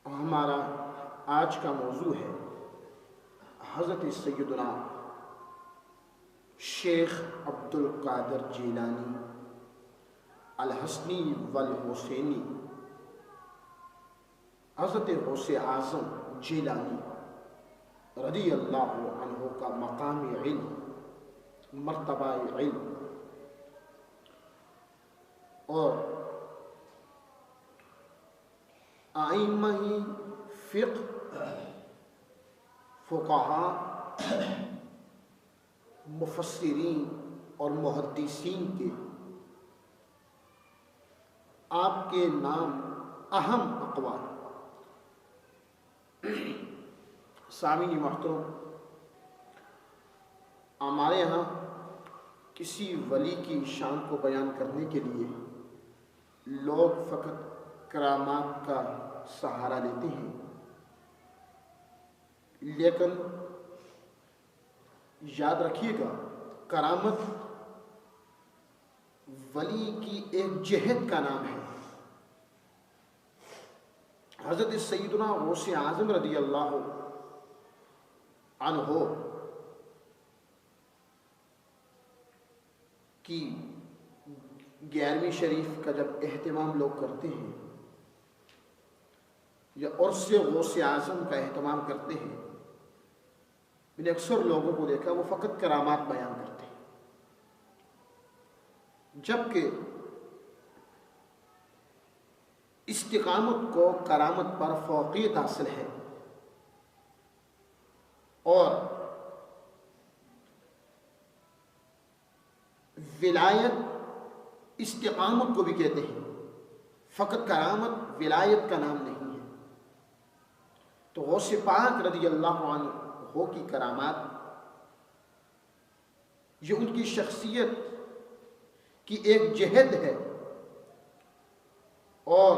ہمارا آج کا موضوع ہے حضرت سیدنا شیخ عبد القادر جیلانی الحسنی والحسینی حضرت غوث اعظم جیلانی رضی اللہ عنہ کا مقام علم، مرتبہ علم اور ائمہ فقہ، فقہاء، مفسرین اور محدثین کے آپ کے نام اہم اقوال۔ سامعین محترم، ہمارے ہاں کسی ولی کی شان کو بیان کرنے کے لیے لوگ فقط کرامات کا سہارا لیتے ہیں، لیکن یاد رکھیے گا کرامت ولی کی ایک جہت کا نام ہے۔ حضرت سیدنا غوث اعظم رضی اللہ عنہ کی 11ویں شریف کا جب اہتمام لوگ کرتے ہیں یا عرس غوث اعظم کا اہتمام کرتے ہیں، میں نے اکثر لوگوں کو دیکھا وہ فقط کرامات بیان کرتے ہیں، جبکہ استقامت کو کرامت پر فوقیت حاصل ہے، اور ولایت استقامت کو بھی کہتے ہیں، فقط کرامت ولایت کا نام نہیں ہے۔ تو غوث پاک رضی اللہ عنہ کی کرامات یہ ان کی شخصیت کی ایک جہد ہے، اور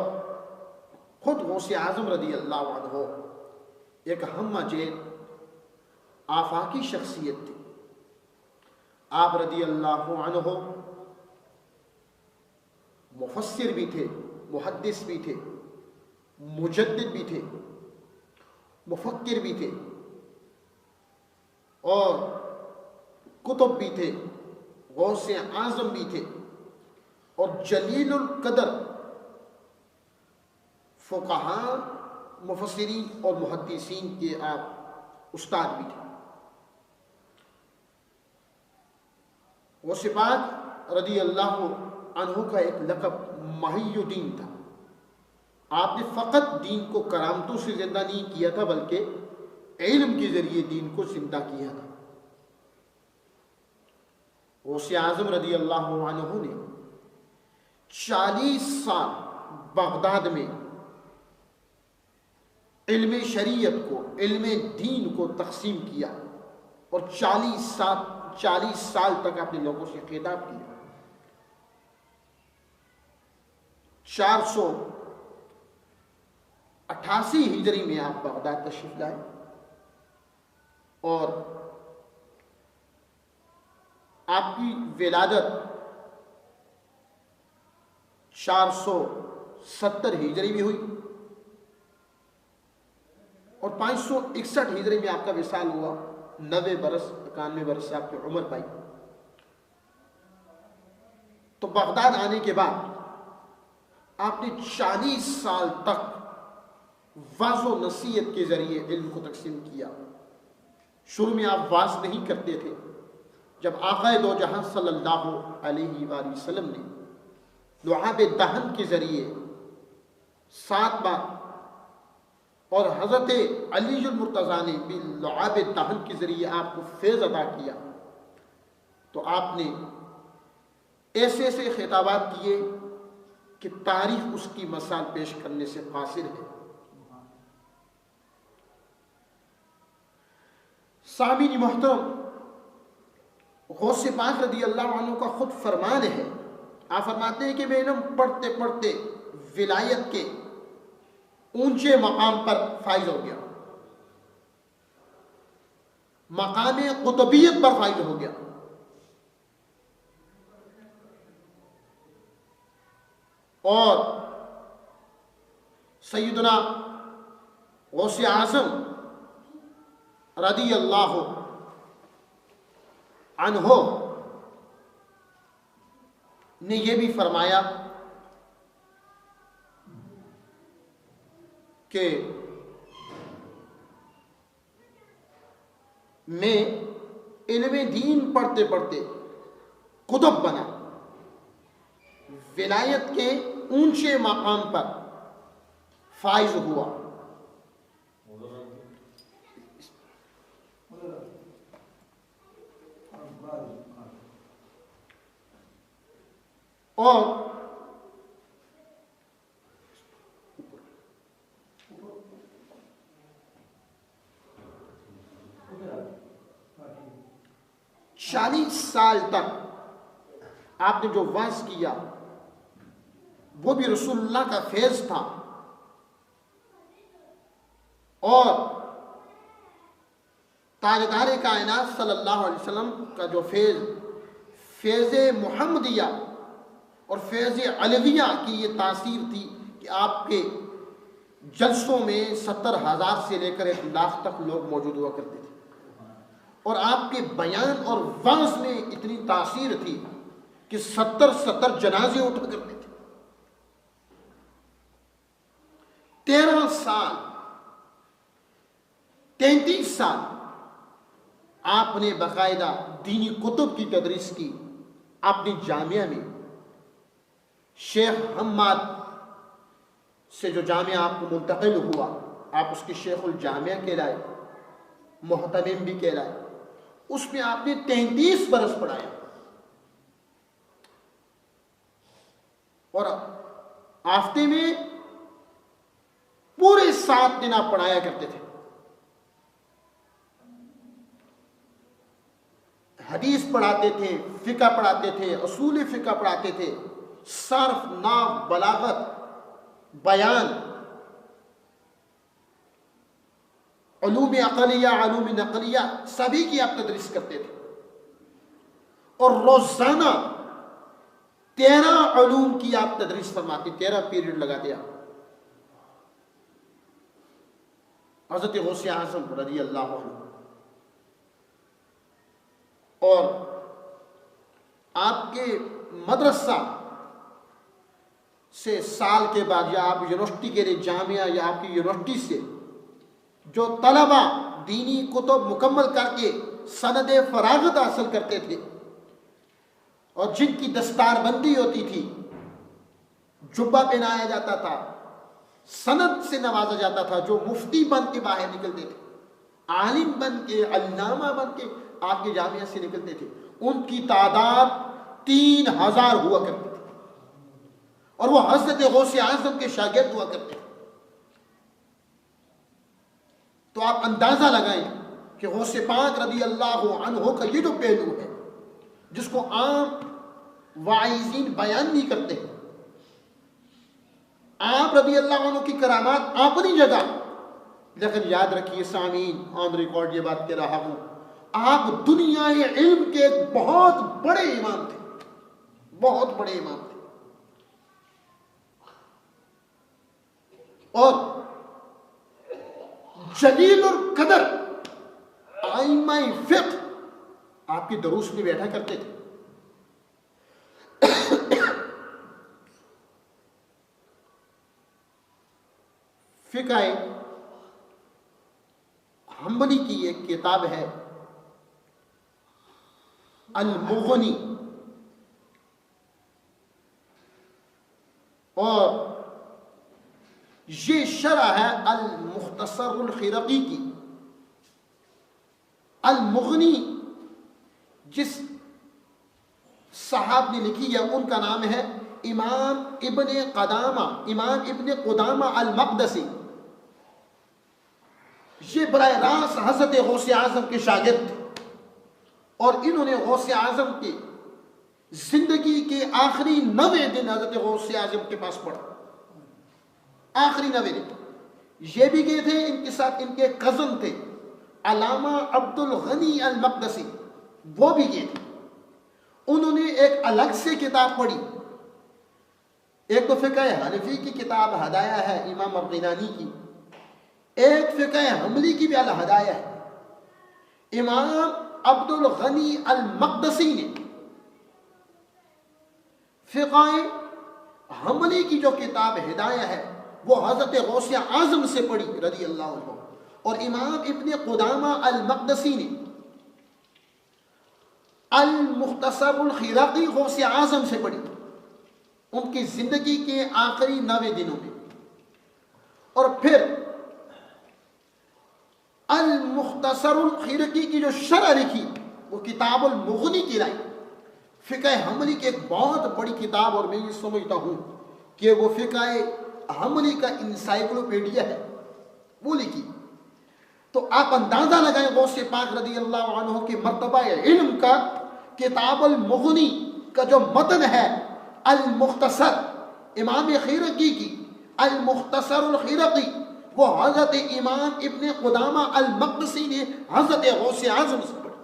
خود غوث اعظم رضی اللہ عنہ ایک ہمہ جیل آفاقی شخصیت تھی۔ آپ رضی اللہ عنہ مفسر بھی تھے، محدث بھی تھے، مجدد بھی تھے، مفکر بھی تھے، اور کتب بھی تھے، غوث اعظم بھی تھے، اور جلیل القدر فقہاء، مفسرین اور محدثین کے آپ استاد بھی تھے۔ غوث پاک رضی اللہ عنہ کا ایک لقب محی الدین تھا۔ آپ نے فقط دین کو کرامتوں سے زندہ نہیں کیا تھا، بلکہ علم کے ذریعے دین کو زندہ کیا تھا۔ غوث اعظم رضی اللہ عنہ نے 40 سال بغداد میں علم شریعت کو، علم دین کو تقسیم کیا، اور 40 سال تک اپنے لوگوں سے خطاب کیا۔ 488 ہجری میں آپ بغداد تشریف لائے، اور آپ کی ولادت 470 ہجری میں ہوئی، اور 561 ہجری میں آپ کا وصال ہوا۔ 91 برس سے آپ کی عمر پائی۔ تو بغداد آنے کے بعد آپ نے 40 سال تک واعظ و نصیحت کے ذریعے علم کو تقسیم کیا۔ شروع میں آپ واعظ نہیں کرتے تھے۔ جب آقا دو جہاں صلی اللہ علیہ وآلہ وسلم نے لعاب دہن کے ذریعے 7 بار، اور حضرت علی المرتضیٰ نے بھی لعاب دہن کے ذریعے آپ کو فیض عطا کیا، تو آپ نے ایسے ایسے خطابات کیے کہ تاریخ اس کی مثال پیش کرنے سے قاصر ہے۔ سامعین محترم، غوث پاک رضی اللہ عنہ کا خود فرمان ہے، آپ فرماتے ہیں کہ میں علم پڑھتے پڑھتے ولایت کے اونچے مقام پر فائز ہو گیا، مقام قطبیت پر فائز ہو گیا۔ اور سیدنا غوث اعظم رضی اللہ عنہ نے یہ بھی فرمایا کہ میں علم دین پڑھتے پڑھتے قطب بنا، ولایت کے اونچے مقام پر فائز ہوا۔ اور چالیس سال تک آپ نے جو وعظ کیا وہ بھی رسول اللہ کا فیض تھا، اور تاجدار کائنات صلی اللہ علیہ وسلم کا جو فیض محمدیہ اور فیض علویہ کی یہ تاثیر تھی کہ آپ کے جلسوں میں 70,000 سے لے کر 1,00,000 تک لوگ موجود ہوا کرتے تھے، اور آپ کے بیان اور وعظ میں اتنی تاثیر تھی کہ 70 جنازے اٹھا کرتے تھے۔ 13 سال 33 سال آپ نے باقاعدہ دینی کتب کی تدریس کی اپنی جامعہ میں۔ شیخ حماد سے جو جامعہ آپ کو منتقل ہوا، آپ اس کے شیخ الجامعہ کہلائے، محتمم بھی کہلائے، اس میں آپ نے 33 برس پڑھایا، اور ہفتے میں پورے 7 دن آپ پڑھایا کرتے تھے۔ حدیث پڑھاتے تھے، فقہ پڑھاتے تھے، اصول فقہ پڑھاتے تھے، صرف، نحو، بلاغت، بیان، علوم عقلیہ، علوم نقلیہ، سبھی کی آپ تدریس کرتے تھے، اور روزانہ 13 علوم کی آپ تدریس فرماتے، 13 پیریڈ لگاتے آپ۔ حضرت غوث اعظم رضی اللہ عنہ، اور آپ کے مدرسہ سے سال کے بعد، یا آپ یونیورسٹی کے لیے جامعہ یا آپ کی یونیورسٹی سے جو طلبہ دینی کتب مکمل کر کے سند فراغت حاصل کرتے تھے، اور جن کی دستار بندی ہوتی تھی، جبہ پہنایا جاتا تھا، سند سے نوازا جاتا تھا، جو مفتی بن کے باہر نکلتے تھے، عالم بن کے، علامہ بن کے آپ کے جامعہ سے نکلتے تھے، ان کی تعداد 3,000 ہوا کرتی تھی، اور وہ حضرت غوث اعظم کے شاگرد ہوا کرتے تھے۔ تو آپ اندازہ لگائیں کہ غوث پاک رضی اللہ عنہ کا یہ جو پہلو ہے، جس کو عام واعظین بیان نہیں کرتے، آپ رضی اللہ عنہ کی کرامات اپنی جگہ، لیکن یاد رکھیے سامعین، آن ریکارڈ یہ بات کہہ رہا ہوں، آپ دنیا علم کے ایک بہت بڑے امام تھے، بہت بڑے امام تھے، اور جلیل القدر ائمہ فقہ آپ کی دروس میں بیٹھا کرتے تھے۔ فقہ حنبلی کی ایک کتاب ہے المغنی، اور یہ شرح ہے المختصر الخرقی کی۔ المغنی جس صاحب نے لکھی ہے ان کا نام ہے امام ابن قدامہ المقدسی۔ یہ براہ راست حضرت غوث اعظم کے شاگرد تھے، اور انہوں نے غوث اعظم کی زندگی کے آخری 90 دن حضرت غوث اعظم کے پاس پڑھا، آخری 90 دن۔ یہ بھی گئے تھے، ان کے ساتھ ان کے کزن تھے علامہ عبد الغنی المقدسی، وہ بھی گئے تھے۔ انہوں نے ایک الگ سے کتاب پڑھی، ایک تو فقہ حنفی کی کتاب ہدایہ ہے امام الغینانی کی، ایک فقہ حنبلی کی بھی الہدایہ ہے. امام عبد الغنی المقدسی نے فقہ حنبلی کی جو کتاب ہدایہ ہے وہ حضرت غوث اعظم سے پڑھی رضی اللہ عنہ، اور امام ابن قدامہ المقدسی نے المختصر الخراقی غوث اعظم سے پڑھی ان کی زندگی کے آخری 9 دنوں میں. اور پھر المختصر الخرقی کی جو شرح لکھی وہ کتاب المغنی کی لائی. فقہ حنبلی کی ایک بہت بڑی کتاب، اور میں یہ سمجھتا ہوں کہ وہ فقہ حنبلی کا انسائکلوپیڈیا ہے، وہ لکھی. تو آپ اندازہ لگائیں غوث پاک رضی اللہ عنہ کے مرتبہ علم کا. کتاب المغنی کا جو متن ہے المختصر امام خرقی کی، المختصر الخرقی، وہ حضرت امام ابن قدامہ المقدسی نے حضرت غوث اعظم سے پڑھی.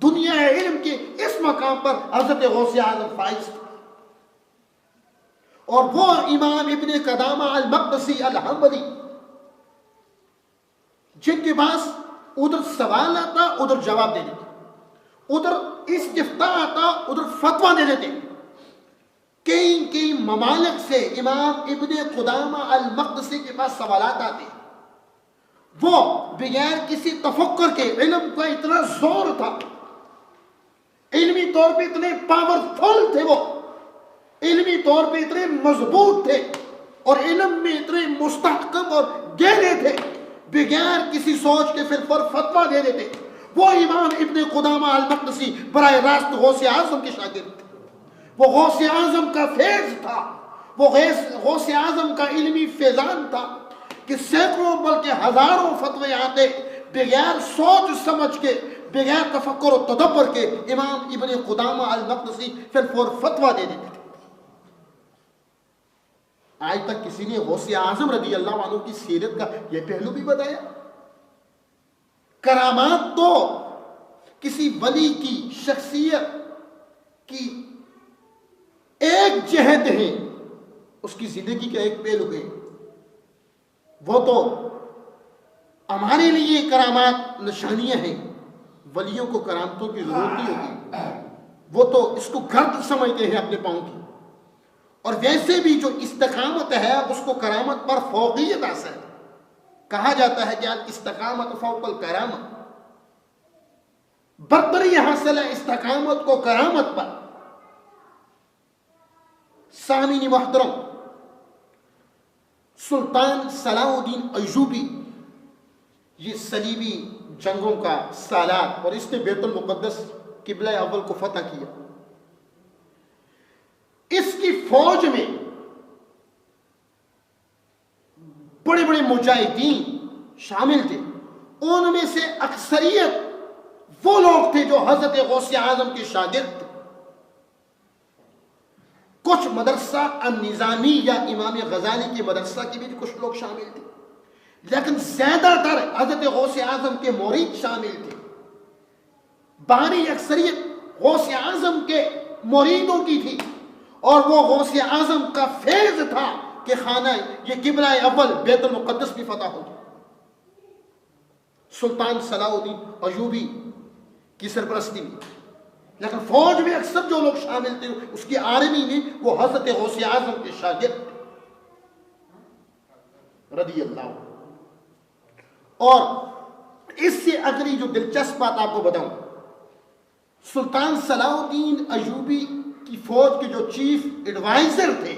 دنیا علم کے اس مقام پر حضرت غوث اعظم فائز تھا. اور وہ امام ابن قدامہ المقدسی الحنبلی جن کے پاس ادھر سوال آتا ادھر جواب دے دیتے، ادھر استفتاء آتا ادھر فتویٰ دے دیتے. کئی ممالک سے امام ابن قدامہ المقدسی کے پاس سوالات آتے. وہ بغیر کسی تفکر کے، علم کا اتنا زور تھا، علمی طور پہ اتنے پاورفل تھے، وہ علمی طور پہ اتنے مضبوط تھے، اور علم میں اتنے مستحکم اور گہرے تھے، بغیر کسی سوچ کے پھر فتویٰ دے دیتے. وہ امام ابن قدامہ المقدسی براہ راست غوث اعظم کے شاگرد تھے. وہ غوث اعظم کا فیض تھا، وہ غوث اعظم کا علمی فیضان تھا کہ سینکڑوں بلکہ ہزاروں فتوے آتے بغیر سوچ سمجھ کے، بغیر تفکر و تدبر کے. امام ابن قدامہ المقدسی پھر فتویٰ دے دیتے تھے. آج تک کسی نے غوث اعظم رضی اللہ عنہ کی سیرت کا یہ پہلو بھی بتایا؟ کرامات تو کسی ولی کی شخصیت کی ایک جہت ہے، اس کی زندگی کا ایک پہلو ہے. وہ تو ہمارے لیے کرامات نشانیاں ہیں، ولیوں کو کرامتوں کی ضرورت نہیں ہوتی، وہ تو اس کو گرد سمجھتے ہیں اپنے پاؤں کی. اور ویسے بھی جو استقامت ہے اس کو کرامت پر فوقیت حاصل ہے. کہا جاتا ہے کہ استقامت فوق الکرامت، برتری حاصل ہے استقامت کو کرامت پر. سامعین محترم، سلطان صلاح الدین ایوبی یہ صلیبی جنگوں کا سالار، اور اس نے بیت المقدس قبلہ اول کو فتح کیا. اس کی فوج میں بڑے بڑے مجاہدین شامل تھے. ان میں سے اکثریت وہ لوگ تھے جو حضرت غوث اعظم کے شاگرد تھے. کچھ مدرسہ النظامی یا امام غزالی کے مدرسہ کے بھی کچھ لوگ شامل تھے، لیکن زیادہ تر حضرت غوث اعظم کے مرید شامل تھے. باری اکثریت غوث اعظم کے مریدوں کی تھی، اور وہ غوث اعظم کا فیض تھا کہ خانہ یہ قبلہ اول بیت المقدس بھی فتح ہو گیا. سلطان صلاح الدین ایوبی کی سرپرستی میں، لیکن فوج میں اکثر جو لوگ شامل تھے اس کی آرمی میں وہ حضرت غوث اعظم کے شاگرد رضی اللہ عنہ. اور اس سے اگلی جو دلچسپ بات آپ کو بتاؤں، سلطان صلاح الدین ایوبی کی فوج کے جو چیف ایڈوائزر تھے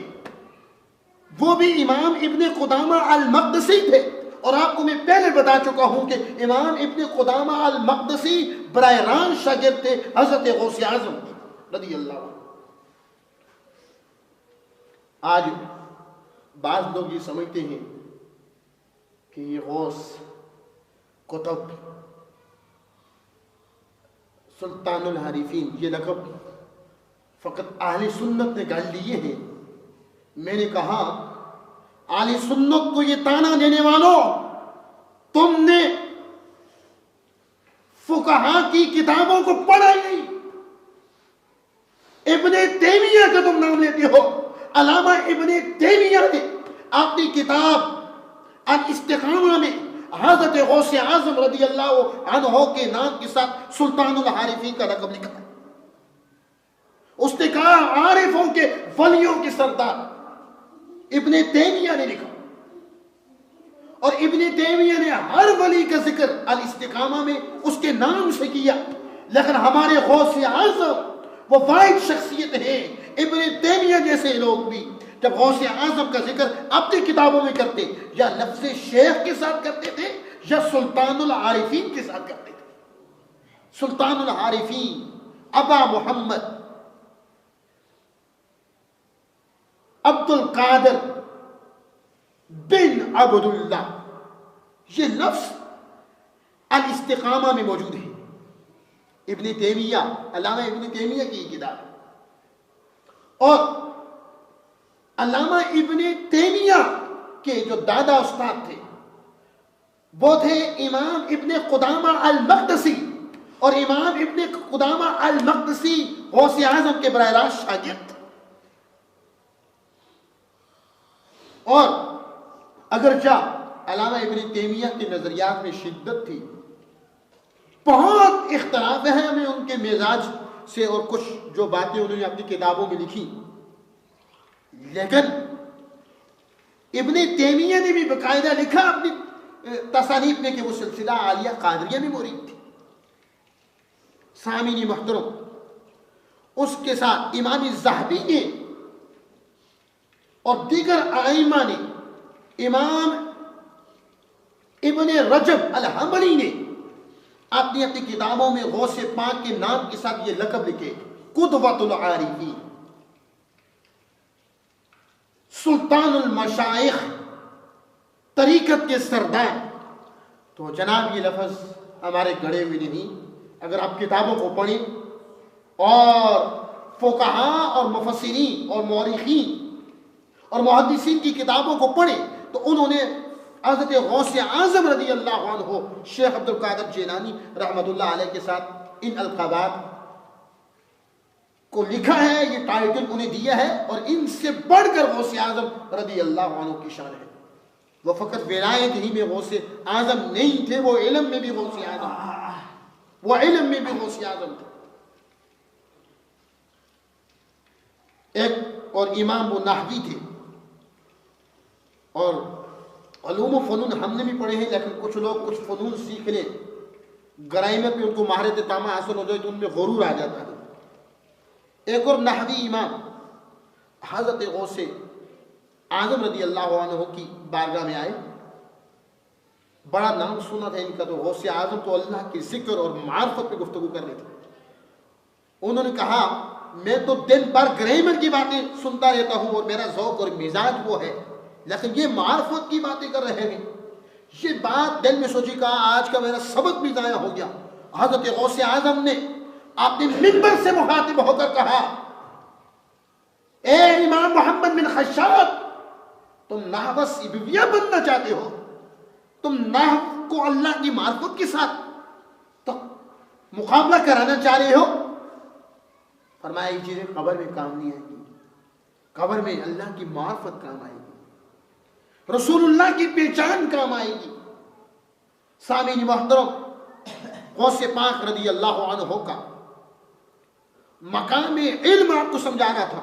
وہ بھی امام ابن قدامہ المقدسی تھے. اور آپ کو میں پہلے بتا چکا ہوں کہ امام ابن قدامہ المقدسی براہ راست شاگرد تھے حضرت غوث اعظم رضی اللہ عنہ. آج بعض لوگ یہ سمجھتے ہیں کہ یہ غوث قطب سلطان العارفین یہ لقب فقط اہل سنت نے گال لیے ہیں. میں نے کہا اہل سنت کو یہ تانا دینے والوں، تم نے فقہا کی کتابوں کو پڑھا ہی نہیں. ابن تیمیہ کا تم نام لیتے ہو. علامہ ابن تیمیہ نے اپنی کتاب الاستقامہ میں حضرت غوث اعظم رضی اللہ عنہ کے نام کے ساتھ سلطان العارفین کا لقب لکھا ہے. اس نے کہا عارفوں کے ولیوں کے سردار. ابن تیمیہ نے لکھا, اور ابن تیمیہ نے ہر ولی کا ذکر الاستقامہ میں اس کے نام سے کیا. لیکن ہمارے غوث اعظم وہ واحد شخصیت ہے. ابن تیمیہ جیسے لوگ بھی جب غوث اعظم کا ذکر اپنی کتابوں میں کرتے, یا لفظ شیخ کے ساتھ کرتے تھے یا سلطان العارفین کے ساتھ کرتے تھے. سلطان العارفین ابا محمد عبد القادر بن عبداللہ, یہ لفظ الاستقامہ میں موجود ہے. ابن تیمیہ, علامہ ابن تیمیہ کی کتاب ہے. اور علامہ ابن تیمیہ کے جو دادا استاد تھے وہ تھے امام ابن قدامہ المقدسی, اور امام ابن قدامہ المقدسی غوث اعظم کے براہ راست شاگرد. اور اگرچہ علامہ ابن تیمیہ کے نظریات میں شدت تھی, بہت اختلاف ہے ہمیں ان کے مزاج سے اور کچھ جو باتیں انہوں نے اپنی کتابوں میں لکھی, لیکن ابن تیمیہ نے بھی باقاعدہ لکھا اپنی تصانیف میں کہ وہ سلسلہ عالیہ قادریہ میں مرید تھی. سامعین محترم, اس کے ساتھ امام الذہبی نے اور دیگر ائمہ نے, امام ابن رجب الحنبلی نے اپنی کتابوں میں غوث پاک کے نام کے ساتھ یہ لقب لکھے, قدوۃ العارفین, سلطان المشائخ, طریقت کے سردار. تو جناب یہ لفظ ہمارے گڑے ہوئے نہیں. اگر آپ کتابوں کو پڑھیں اور فقہاء اور مفسرین اور مورخین اور محدثین کی کتابوں کو پڑھیں تو انہوں نے حضرت غوث اعظم رضی اللہ عنہ شیخ عبد القادر جیلانی رحمۃ اللہ علیہ کے ساتھ ان القابات کو لکھا ہے. یہ ٹائٹل انہیں دیا ہے, اور ان سے بڑھ کر غوث اعظم رضی اللہ عنہ کی شان ہے. وہ فقط ولایت ہی میں غوث اعظم نہیں تھے, وہ علم میں بھی غوث اعظم, وہ علم میں بھی غوث اعظم تھے. ایک اور امام وہ نحوی تھے, اور علوم و فنون ہم نے بھی پڑھے ہیں, لیکن کچھ لوگ کچھ فنون سیکھ لیں, گرائمت میں ان کو مہارت تامہ حاصل ہو جائے تو ان میں غرور آ جاتا ہے. ایک اور نحوی امام حضرت غوث اعظم رضی اللہ عنہ کی بارگاہ میں آئے. بڑا نام سنا تھا ان کا, تو غوث اعظم تو اللہ کے ذکر اور معرفت پہ گفتگو کر رہے تھے. انہوں نے کہا میں تو دن بھر گرامر کی باتیں سنتا رہتا ہوں اور میرا ذوق اور مزاج وہ ہے, لیکن یہ معرفت کی باتیں کر رہے ہیں. یہ بات دل میں سوچی, کہا آج کا میرا سبق بھی ضائع ہو گیا. حضرت غوث اعظم نے اپنے منبر سے مخاطب ہو کر کہا, اے امام محمد بن خشاب, تم نحو سیبویہ بننا چاہتے ہو, تم نحو کو اللہ کی معرفت کے ساتھ تو مقابلہ کرانا چاہ رہے ہو. فرمایا یہ چیزیں قبر میں کام نہیں آئیں گی, قبر میں اللہ کی معرفت کام آئے گی, رسول اللہ کی پہچان کام آئے گی. سامعین محترم, غوث پاک رضی اللہ عنہ کا مقام علم آپ کو سمجھانا تھا.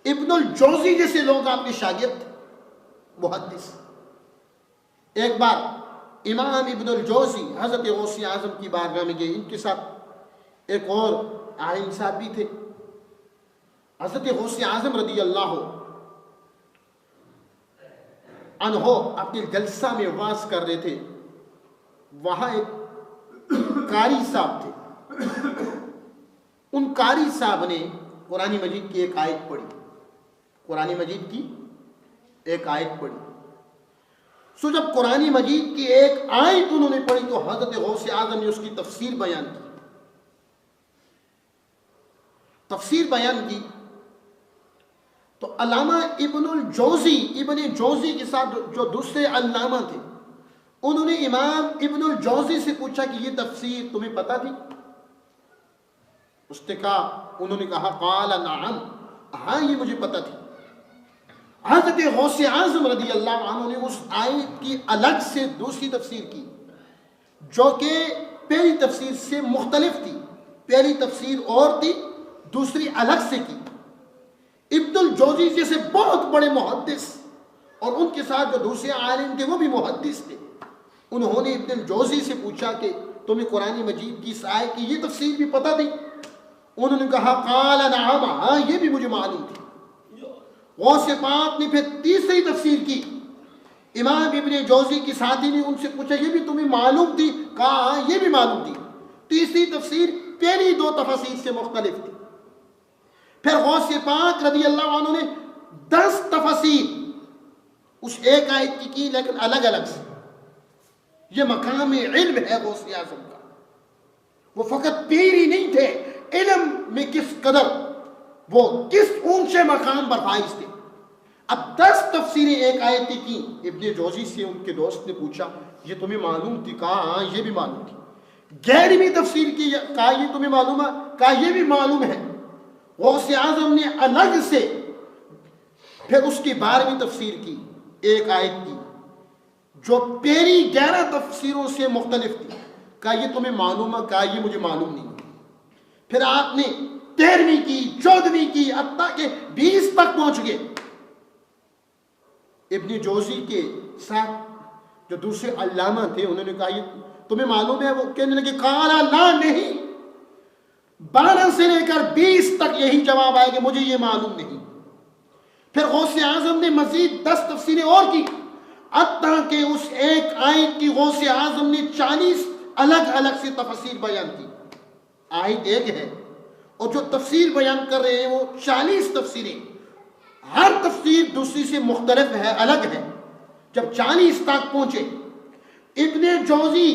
ابن الجوزی جیسے لوگ آپ کے شاگرد محدث. ایک بار امام ابن الجوزی حضرت غوث اعظم کی بارگاہ میں گئے, ان کے ساتھ ایک اور عالم صاحب بھی تھے. حضرت غوث اعظم رضی اللہ عنہ اپنے جلسہ میں واز کر رہے تھے. وہاں ایک قاری صاحب تھے. ان قاری صاحب نے قرآن مجید کی ایک آیت پڑھی, قرآن مجید کی ایک آیت پڑھی. سو جب قرآن مجید کی ایک آیت انہوں نے پڑھی تو حضرت غوث اعظم نے اس کی تفسیر بیان کی. تفسیر بیان کی تو علامہ ابن جوزی کے ساتھ جو دوسرے علامہ تھے, انہوں نے امام ابن الجوزی سے پوچھا کہ یہ تفسیر تمہیں پتہ تھی؟ انہوں نے کہا قال نعم, ہاں یہ مجھے پتہ تھی. حضرت غوث اعظم رضی اللہ عنہ نے اس آیت کی الگ سے دوسری تفسیر کی جو کہ پہلی تفسیر سے مختلف تھی. پہلی تفسیر اور تھی، دوسری الگ سے کی. ابن الجوزی جیسے بہت بڑے محدث اور ان کے ساتھ جو دوسرے عالم تھے وہ بھی محدث تھے، انہوں نے ابن الجوزی سے پوچھا کہ تمہیں قرآن مجید کی اس آیت کی یہ تفسیر بھی پتہ تھی؟ انہوں نے کہا قال نعم، ہاں یہ بھی مجھے معلوم تھی. غوث پاک نے پھر تیسری تفسیر کی. امام ابن جوزی کی ساتھی نے ان سے پوچھا یہ بھی تمہیں معلوم تھی؟ کہا ہاں یہ بھی معلوم تھی. تیسری تفسیر پہلی دو تفاسیر سے مختلف تھی. پھر غوث پاک رضی اللہ عنہ نے 10 تفاسیر اس ایک آیت کی لیکن الگ الگ سے. یہ مقام علم ہے غوث اعظم کا. وہ فقط پیر ہی نہیں تھے، علم میں کس قدر وہ کس اونچے مقام پر فائز تھے. اب 10 تفسیریں ایک آیت کی. ابن جوزی سے ان کے دوست نے پوچھا یہ تمہیں معلوم تھی؟ کہا ہاں یہ بھی معلوم تھی. 11ویں تفسیر کی، کہا یہ تمہیں معلوم ہے؟ کہا یہ بھی معلوم ہے. غوث اعظم نے الگ سے پھر اس کی 12ویں تفسیر کی ایک آیت کی جو پہلی 11 تفسیروں سے مختلف تھی. کہا یہ تمہیں معلوم ہے؟ کہا یہ مجھے معلوم نہیں. پھر آپ نے 13ویں کی، 14ویں کی، حتیٰ کہ 20 تک پہنچ گئے. ابن جوزی کے ساتھ جو دوسرے علامہ تھے انہوں نے کہا یہ تمہیں معلوم ہے؟ وہ کہنے لگے قال لا، نہیں. 12 سے لے کر 20 تک یہی جواب آئے کہ مجھے یہ معلوم نہیں. پھر غوث اعظم نے مزید 10 تفسیریں اور کی، حتیٰ کہ اس ایک آیت کی غوث اعظم نے 40 الگ الگ سے تفسیر بیان کی. آیت ایک ہے اور جو تفسیر بیان کر رہے ہیں وہ 40 تفسیریں، ہر تفسیر دوسری سے مختلف ہے، الگ ہے. جب 40 تک پہنچے، ابن جوزی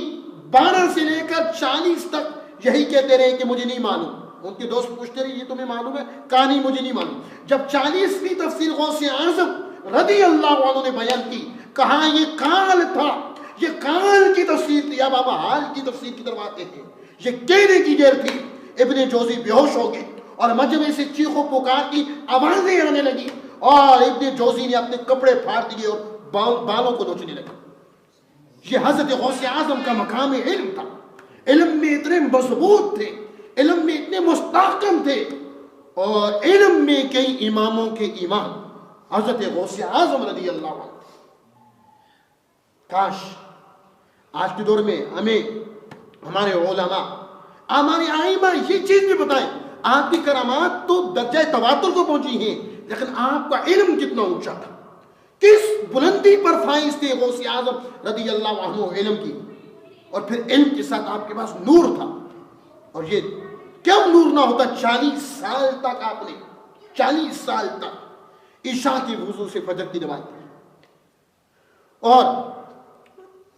12 سے لے کر 40 تک یہی کہتے رہے کہ مجھے نہیں معلوم. ان کے دوست پوچھتے رہے یہ تمہیں معلوم ہے؟ کہا نہیں مجھے نہیں معلوم. جب 40ویں تفسیر غوث اعظم رضی اللہ عنہ نے بیان کی، کہا یہ کال تھا، یہ کال کی تفسیر تھی. اب آپ حال کی تفسیر کی طرف آتے ہیں. یہ کہنے کی دیر تھی. ابن جوزی بے ہوش ہو گئے اور مجمع سے چیخو پکار کی آوازیں آنے لگی اور ابن جوزی نے اپنے کپڑے پھاڑ دیے اور بالوں کو نوچنے لگے. یہ حضرت غوث اعظم کا مقام علم تھا. علم میں اتنے مضبوط تھے، علم میں اتنے مستحکم تھے، اور علم میں کئی اماموں کے امام حضرت غوث اعظم رضی اللہ عنہ. کاش آج کے دور میں ہمیں ہمارے علماء، ہمارے آئمہ یہ چیز بھی بتائیں. آپ کی کرامات تو درجہ تواتر کو پہنچی ہیں، لیکن آپ کا علم کتنا اونچا تھا، کس بلندی پر فائز تھے غوث اعظم رضی اللہ عنہ علم کی. اور پھر علم کے ساتھ آپ کے پاس نور تھا. اور یہ کم نور نہ ہوتا. 40 سال تک آپ نے 40 سال تک عشاء کی وضو سے فجر کی نماز پڑھی. اور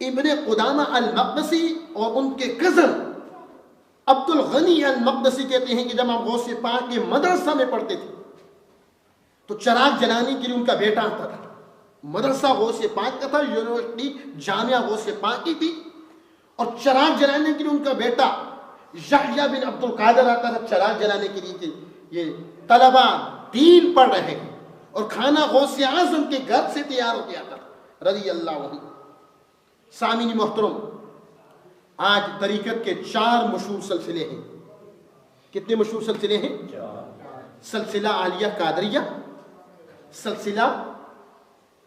ابن قدامہ المقدسی اور ان کے کزن عبد الغنی المقدسی کہتے ہیں کہ جب ہم غوث پاک کے مدرسہ میں پڑھتے تھے تو چراغ جلانے کے لیے ان کا بیٹا آتا تھا. مدرسہ غوث پاک کا تھا، یونیورسٹی جامعہ غوث پاک کی تھی، اور چراغ جلانے کے لیے ان کا بیٹا یحییٰ بن عبد القادر آتا تھا چراغ جلانے کے لیے کہ یہ طلبہ دین پڑھ رہے ہیں. اور کھانا غوث اعظم کے گھر سے تیار ہو کے آتا تھا رضی اللہ عنہ. سامعین محترم، آج طریقت کے 4 مشہور سلسلے ہیں. کتنے مشہور سلسلے ہیں؟ سلسلہ عالیہ قادریہ، سلسلہ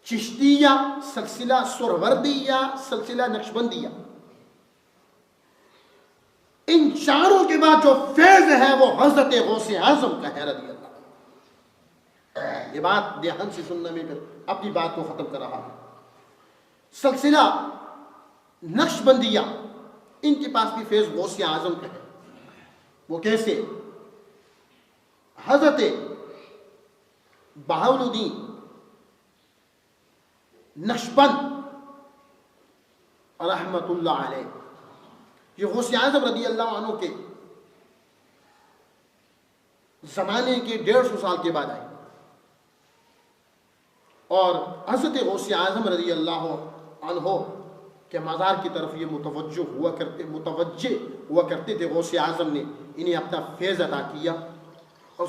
چشتیہ، سلسلہ سہروردیہ، سلسلہ نقشبندیہ. ان چاروں کے بعد جو فیض ہے وہ حضرت غوث اعظم کا ہے رضی اللہ. یہ بات دھیان سے سننا، میں پھر اپنی بات کو ختم کر رہا ہوں. سلسلہ نقشبندیہ، ان کے پاس بھی فیض غوث اعظم کا ہے. وہ کیسے؟ حضرت بہاؤالدین نقشبند رحمت اللہ علیہ، یہ غوث اعظم رضی اللہ عنہ کے زمانے کے 150 سال کے بعد آئے. اور حضرت غوث اعظم رضی اللہ عنہ کے مزار کی طرف یہ متوجہ ہوا کرتے تھے. غوث اعظم نے انہیں اپنا فیض عطا کیا اور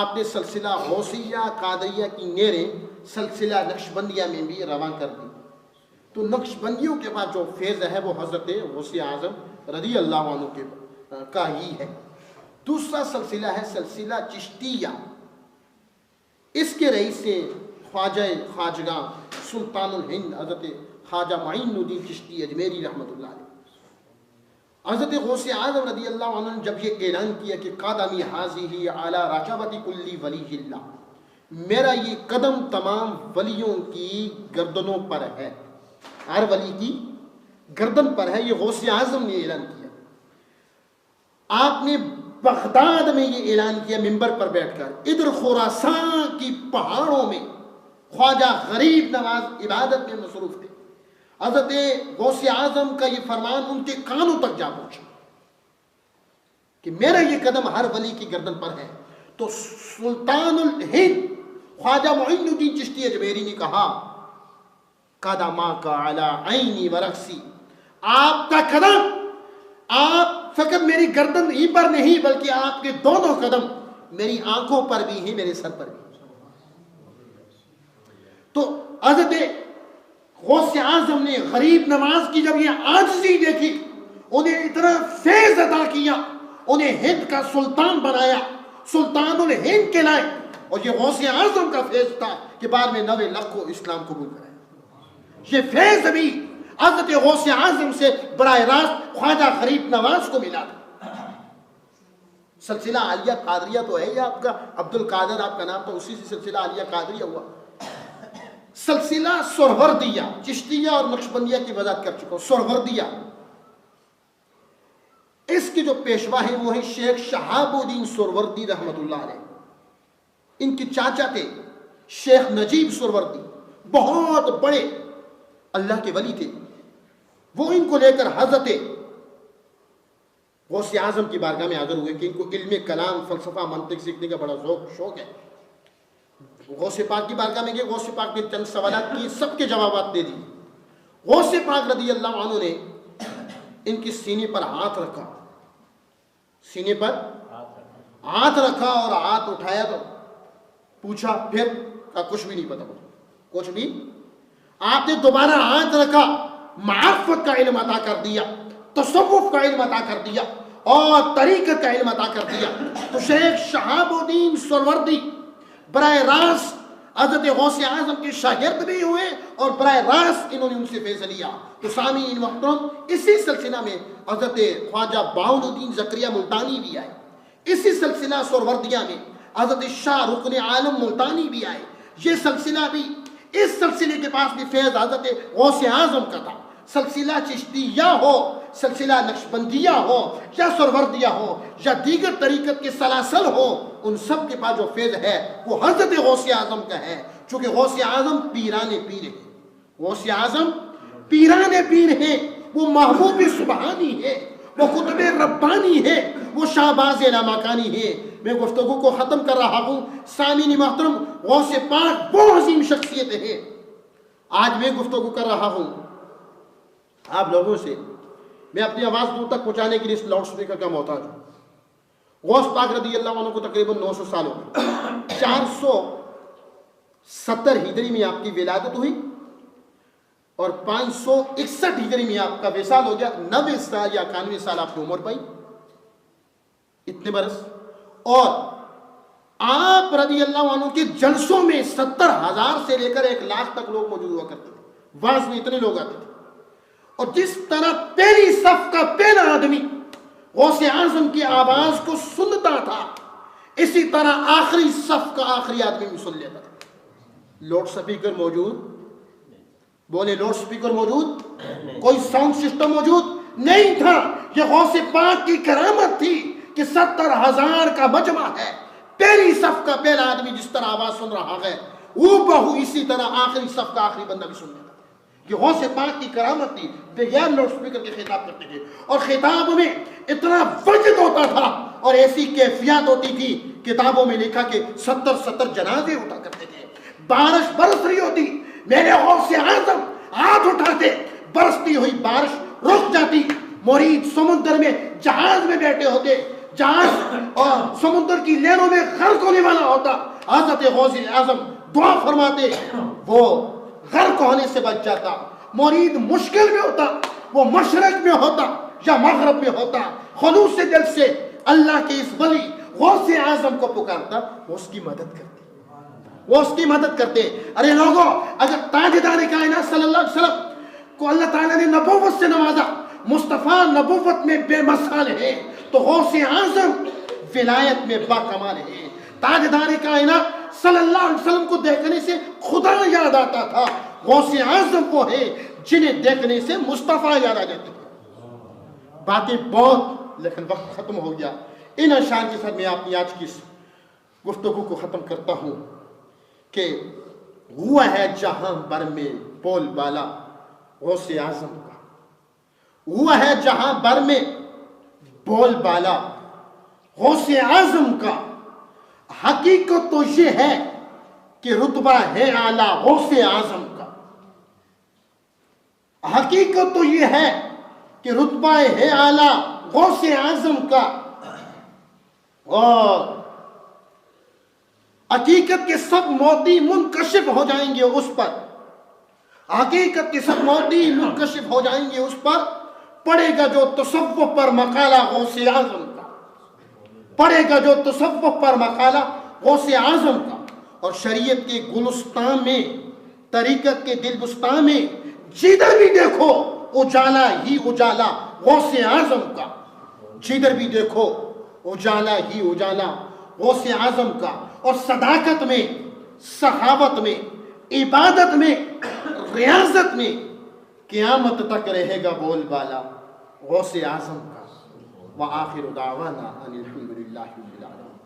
آپ نے سلسلہ غوثیہ قادریہ کی نہریں سلسلہ نقشبندیہ میں بھی رواں کر دی. تو نقشبندیوں کے بعد جو فیض ہے وہ حضرت غوث اعظم رضی اللہ عنہ کے کا ہی ہے. دوسرا سلسلہ ہے سلسلہ چشتیہ. اس کے رئیس سے خواجگاں سلطان الہند حضرت خواجہ معین الدین چشتی اجمیری رحمۃ اللہ علیہ. حضرت غوث اعظم رضی اللہ عنہ نے جب یہ اعلان کیا کہ قدمی حاضی علی رقبۃ کل ولی اللہ، میرا یہ قدم تمام ولیوں کی گردنوں پر ہے، ہر ولی کی گردن پر ہے، یہ غوث اعظم نے اعلان کیا. آپ نے بغداد میں یہ اعلان کیا منبر پر بیٹھ کر. ادھر خراسان کی پہاڑوں میں خواجہ غریب نواز عبادت میں مصروف تھے. حضرت غوث اعظم کا یہ فرمان ان کے کانوں تک جا پہنچا کہ میرا یہ قدم ہر ولی کی گردن پر ہے. تو سلطان الہند خواجہ معین الدین چشتی اجمیری نے کہا قدما کا علی عینی و رأسی، آپ کا قدم آپ فقط میری گردن ہی پر نہیں بلکہ آپ کے دونوں قدم میری آنکھوں پر بھی ہیں، میرے سر پر بھی. تو حضرت غوث اعظم نے غریب نواز کی جب یہ عاجزی دیکھی، انہیں اتنا فیض عطا کیا، انہیں ہند کا سلطان بنایا، سلطان الہند کے لائے. اور یہ غوث اعظم کا فیض تھا کہ بعد میں 90 لاکھ کو اسلام قبول کرے. یہ فیض بھی حضرت غوث اعظم سے براہ راست خواجہ غریب نواز کو ملا تھا. سلسلہ عالیہ قادریہ تو ہے یہ آپ کا، عبد القادر آپ کا نام تو اسی سے سلسلہ عالیہ قادریہ ہوا. سلسلہ سہروردیہ، چشتیہ اور نقشبندیہ کی وضاحت کر چکا ہوں. سہروردیہ اس کے جو پیشوا ہیں وہ ہیں شیخ شہاب الدین سہروردی رحمۃ اللہ علیہ. ان کے چاچا تھے شیخ نجیب سہروردی، بہت بڑے اللہ کے ولی تھے. وہ ان کو لے کر حضرت غوث اعظم کی بارگاہ میں حاضر ہوئے کہ ان کو علم کلام، فلسفہ، منطق سیکھنے کا بڑا شوق ہے. غوث پاک کی بارگاہ میں گئے. غوث پاک نے چند سوالات کی، سب کے جوابات دے دی. غوث پاک رضی اللہ عنہ نے ان کی سینے پر ہاتھ رکھا، سینے پر ہاتھ رکھا اور ہاتھ اٹھایا تو پوچھا، پھر کہا کچھ بھی نہیں پتا مجھے، کچھ بھی. آپ نے دوبارہ ہاتھ رکھا، معرفت کا علم عطا کر دیا، تصوف کا علم عطا کر دیا اور طریقت کا علم عطا کر دیا. تو شیخ شہاب الدین سہروردی براہ راست حضرت غوث اعظم کے شاگرد بھی ہوئے اور براہ راست انہوں نے ان سے فیض لیا. تو سامعین محترم، اسی سلسلہ میں حضرت خواجہ باول الدین زکریا ملتانی بھی آئے. اسی سلسلہ سہروردیہ میں حضرت شاہ رکن عالم ملتانی بھی آئے. یہ سلسلہ بھی، اس سلسلے کے پاس بھی فیض حضرت غوث اعظم کا تھا. سلسلہ چشتیہ ہو، سلسلہ نقشبندیہ ہو یا سہروردیہ ہو یا دیگر طریقت کے سلاسل ہو، ان سب کے پاس جو فیض ہے وہ حضرت غوث اعظم کا ہے. چونکہ غوث اعظم پیران پیر ہیں، غوث اعظم پیران پیر ہیں، وہ محبوب سبحانی ہے، وہ قطب ربانی ہے، وہ شہباز لامکانی ہے. میں گفتگو کو ختم کر رہا ہوں. سامعین محترم، غوث پاک وہ عظیم شخصیت ہے. آج میں گفتگو کر رہا ہوں آپ لوگوں سے، میں اپنی آواز دور تک پہنچانے کے لیے اس لاؤڈ اسپیکر کا محتاج ہوں. غوث پاک رضی اللہ عنہ کو تقریباً 900 سال ہو گئے. 470 ہجری میں آپ کی ولادت ہوئی اور 561 ہجری میں آپ کا وصال ہو گیا. 90 سال یا 91 سال آپ کی عمر پائی، اتنے برس. اور آپ رضی اللہ عنہ کے جلسوں میں 70,000 سے لے کر 1,00,000 تک لوگ موجود ہوا کرتے تھے. واعظ میں اتنے لوگ آتے تھے. اور جس طرح پہلی صف کا پہلا آدمی غوث اعظم کی آواز کو سنتا تھا، اسی طرح آخری صف کا آخری آدمی بھی سن لیتا تھا. لاؤڈ سپیکر موجود؟ بولے لاؤڈ سپیکر موجود؟ کوئی ساؤنڈ سسٹم موجود نہیں تھا. یہ غوث پاک کی کرامت تھی کہ 70,000 کا مجمع ہے، پہلی صف کا پہلا آدمی جس طرح آواز سن رہا ہے وہ بہو اسی طرح آخری صف کا آخری بندہ بھی سن لیتا. یہ غوث پاک کی کرامت تھی. بغیر لاؤڈ سپیکر کے خطاب کرتے تھے اور خطاب میں اتنا وجد ہوتا تھا اور ایسی کیفیت ہوتی تھی. کتابوں میں لکھا کہ 70 جنازے اٹھا کرتے تھے. بارش برس رہی ہوتی، میرے غوث اعظم ہاتھ اٹھاتے، برستی ہوئی بارش رک جاتی. مرید سمندر میں جہاز میں بیٹھے ہوتے، جہاز اور سمندر کی لہروں میں غرق ہونے والا ہوتا. حضرت غوث اعظم دعا فرماتے وہ غرق ہونے سے بچ جاتا. مرید مشکل میں ہوتا وہ مشرق میں ہوتا یا مغرب میں ہوتا, خلوص دل سے اللہ کے اس ولی غوث اعظم کو پکارتا, وہ اس کی مدد کرتے, وہ اس کی مدد کرتے. ارے لوگوں, اگر تاجدار کائنات صلی اللہ علیہ وسلم کو اللہ تعالیٰ نے نبوت سے نوازا, مصطفیٰ نبوت میں بے مثال ہے, تو غوث اعظم ولایت میں با کمال ہے. تاجدار کائنات صلی اللہ علیہ وسلم کو دیکھنے سے خدا یاد آتا تھا, غوث اعظم وہ ہے جنہیں دیکھنے سے مصطفیٰ یاد آ جاتے تھے. باتیں بہت, لیکن وقت ختم ہو گیا. ان اشعار کے ساتھ میں اپنی آج کی گفتگو کو ختم کرتا ہوں کہ ہوا ہے جہاں بر میں بول بالا غوث اعظم کا, ہوا ہے جہاں بر میں بول بالا غوث اعظم کا. حقیقت تو یہ ہے کہ رتبہ ہے اعلیٰ غوث اعظم کا, حقیقت تو یہ ہے کہ رتبہ ہے اعلیٰ غوث اعظم کا. اور حقیقت کے سب موتی منکشف ہو جائیں گے اس پر, حقیقت کے سب موتی منکشف ہو جائیں گے اس پر. پڑے گا جو تصوف پر مقالہ غوث اعظم کا, پڑے گا جو تصوف پر مقالہ غوث اعظم کا. اور شریعت کے گلستان میں, طریقت کے دلبستان میں جدھر بھی دیکھو اجالا ہی اجالا غوث اعظم کا, جدھر بھی دیکھو اجالا ہی اجالا غوث اعظم کا. اور صداقت میں, صحابت میں, عبادت میں, ریاضت میں قیامت تک رہے گا بول بالا غوث اعظم کا. وآخر دعوانا ان الحمد للہ رب العالمین.